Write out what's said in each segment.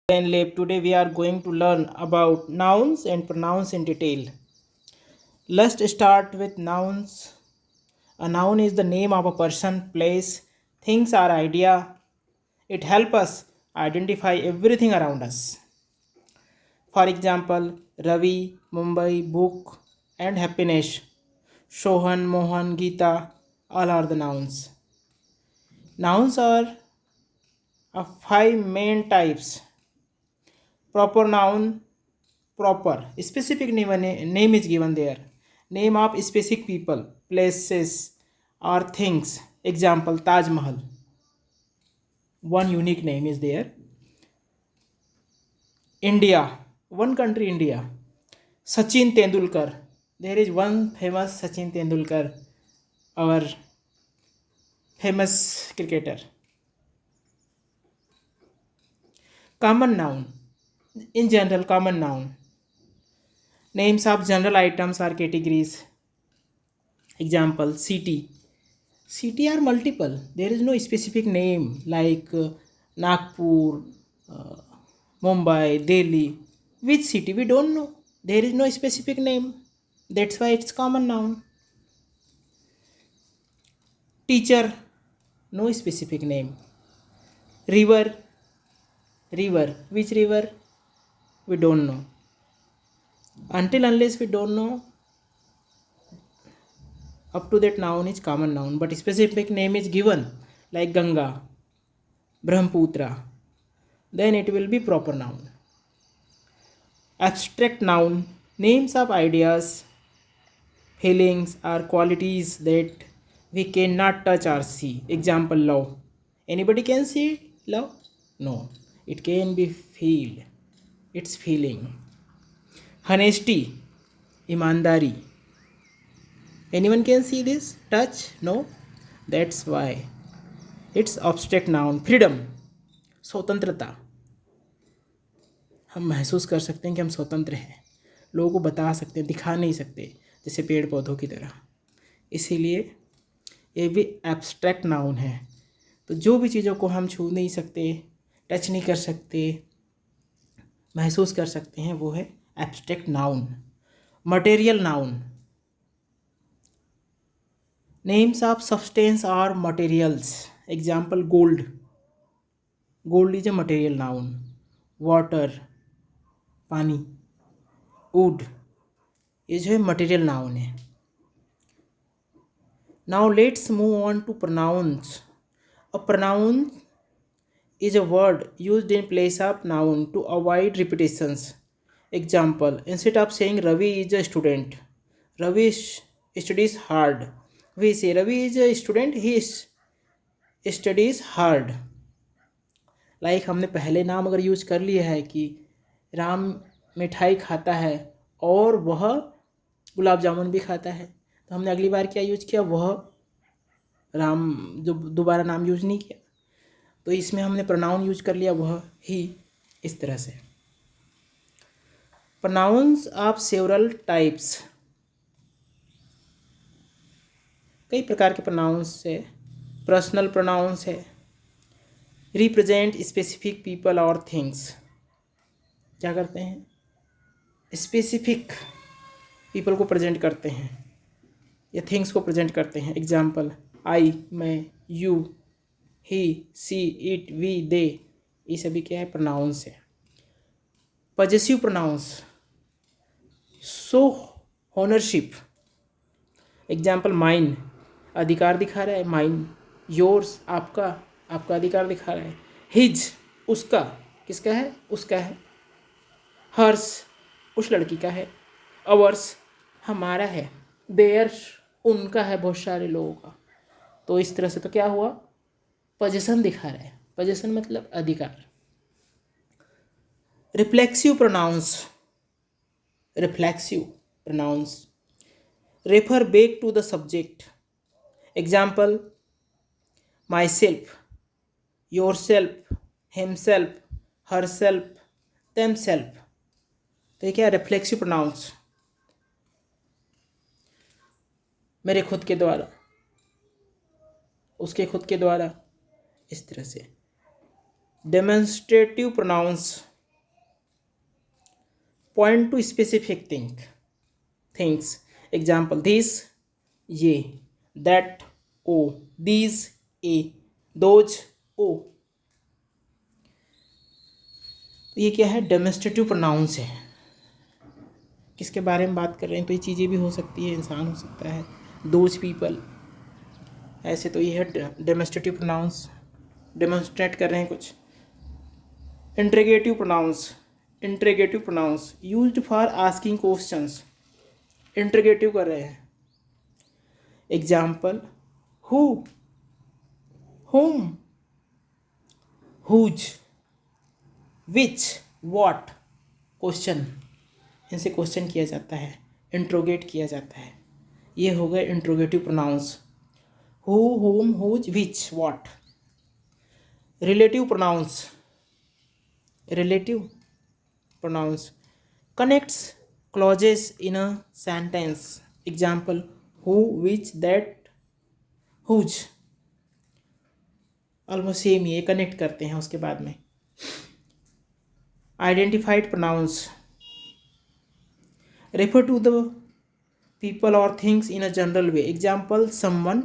And Lab. Today we are going to learn about nouns and pronouns in detail. Let's start with nouns. A noun is the name of a person, place, things or idea. It helps us identify everything around us. For example, Ravi, Mumbai, book, and happiness. Shohan, Mohan, Gita, all are the nouns. Nouns are of five main types. Proper noun, proper specific name is given there. Name of specific people, places or things. Example, Taj Mahal, one unique name is there. India, one country, India. Sachin Tendulkar, there is one famous Sachin Tendulkar, our famous cricketer. Common noun, in general, common noun, names of general items or categories. Example, city. City are multiple. There is no specific name like Nagpur, uh, Mumbai, Delhi. Which city? We don't know. There is no specific name. That's why it's common noun. Teacher, no specific name. River, river. Which river? We don't know. Until unless we don't know, up to that noun is common noun. But specific name is given like Ganga, Brahmaputra. Then it will be proper noun. Abstract noun, names of ideas, feelings, or qualities that we cannot touch or see. Example, love. Anybody can see love? No. It can be feel. It's feeling. Honesty, imandari. Anyone can see this? Touch? No. That's why. It's abstract noun. Freedom, स्वतंत्रता. हम महसूस कर सकते हैं कि हम स्वतंत्र हैं, लोगों को बता सकते हैं, दिखा नहीं सकते जैसे पेड़ पौधों की तरह, इसीलिए ये भी एब्स्ट्रैक्ट नाउन है। तो जो भी चीज़ों को हम छू नहीं सकते, टच नहीं कर सकते, महसूस कर सकते हैं, वो है abstract noun. Material noun, names of substance और materials. Example, gold, gold is a material noun. Water, पानी। वुड, ये जो है मटेरियल नाउन है। Now let's move on to pronouns. A pronoun is a word used in place of noun to avoid repetitions. Example, instead of saying Ravi is a student, Ravi studies hard, we say Ravi is a student, he studies hard. Like हमने पहले नाम अगर use कर लिया है कि राम मिठाई खाता है और वह गुलाब जामुन भी खाता है, तो हमने अगली बार क्या यूज किया, वह राम, जो दोबारा नाम यूज नहीं किया, तो इसमें हमने प्रोनाउन यूज कर लिया वह, ही, इस तरह से। प्रोनाउंस ऑफ सेवरल टाइप्स, कई प्रकार के प्रोनाउंस है। पर्सनल प्रोनाउंस है, रिप्रेजेंट स्पेसिफिक पीपल और थिंग्स। क्या करते हैं, स्पेसिफिक पीपल को प्रेजेंट करते हैं या थिंग्स को प्रेजेंट करते हैं। एग्जाम्पल, आई, मैं, you, he, she, it, we, they, ये सभी क्या है, प्रोनाउंस है। Possessive pronouns, so ownership. Example, mine, अधिकार दिखा रहा है, माइन। योर्स, आपका, आपका अधिकार दिखा रहा है। हिज, उसका, किसका है, उसका है। हर्स, उस लड़की का है। अवर्स, हमारा है। देयर्स, उनका है, बहुत सारे लोगों का। तो इस तरह से तो क्या हुआ, पोजेशन दिखा रहा है। पोजेशन मतलब अधिकार। Reflexive pronouns, reflexive pronouns refer back to the subject. Example, myself, yourself, himself, herself, themselves. तो ये क्या है, रिफ्लेक्सिव प्रोनाउंस। मेरे खुद के द्वारा, उसके खुद के द्वारा, इस तरह से। Demonstrative pronouns, point to specific things. Example this ये, दैट ओ, दीज ए, दोज ओ। तो ये क्या है, डेमोन्स्ट्रेटिव प्रोनाउंस है। किसके बारे में बात कर रहे हैं, तो ये चीज़ें भी हो सकती है, इंसान हो सकता है, दोज पीपल, ऐसे। तो ये है डेमोन्स्ट्रेटिव प्रोनाउंस, डेमोन्स्ट्रेट कर रहे हैं कुछ। Interrogative pronounce used for asking questions, interrogative कर रहे हैं। Example who, whom, whose, which, what। Question, इनसे क्वेश्चन किया जाता है, इंट्रोगेट किया जाता है। ये हो गए interrogative pronouns, who, whom, whose, which, what। Relative pronouns connects clauses in a sentence। Example who, which, that, whose। Almost same, ये कनेक्ट करते हैं उसके बाद में। Identified pronouns refer to the people और things in a general way. Example someone,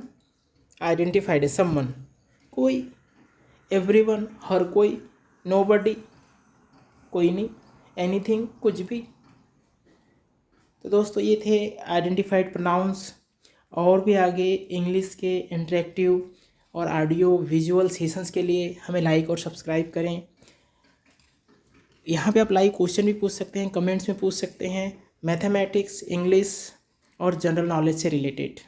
identified है someone, कोई, everyone, हर कोई, नोबडी, कोई नहीं, एनीथिंग, कुछ भी। तो दोस्तों ये थे आइडेंटिफाइड प्रोनाउंस। और भी आगे इंग्लिश के इंटरेक्टिव और ऑडियो विजुअल सेशंस के लिए हमें लाइक और सब्सक्राइब करें। यहाँ पे आप लाइव क्वेश्चन भी पूछ सकते हैं, कमेंट्स में पूछ सकते हैं, मैथमेटिक्स, इंग्लिश और जनरल नॉलेज से रिलेटेड।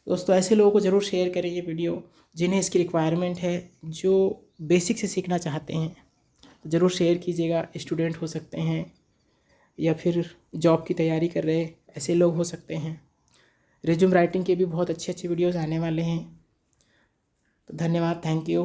दोस्तों ऐसे लोगों को ज़रूर शेयर करें ये वीडियो जिन्हें इसकी रिक्वायरमेंट है, जो बेसिक से सीखना चाहते हैं। तो ज़रूर शेयर कीजिएगा। स्टूडेंट हो सकते हैं या फिर जॉब की तैयारी कर रहे ऐसे लोग हो सकते हैं। रिज्यूम राइटिंग के भी बहुत अच्छे वीडियोज़ आने वाले हैं। तो धन्यवाद, थैंक यू।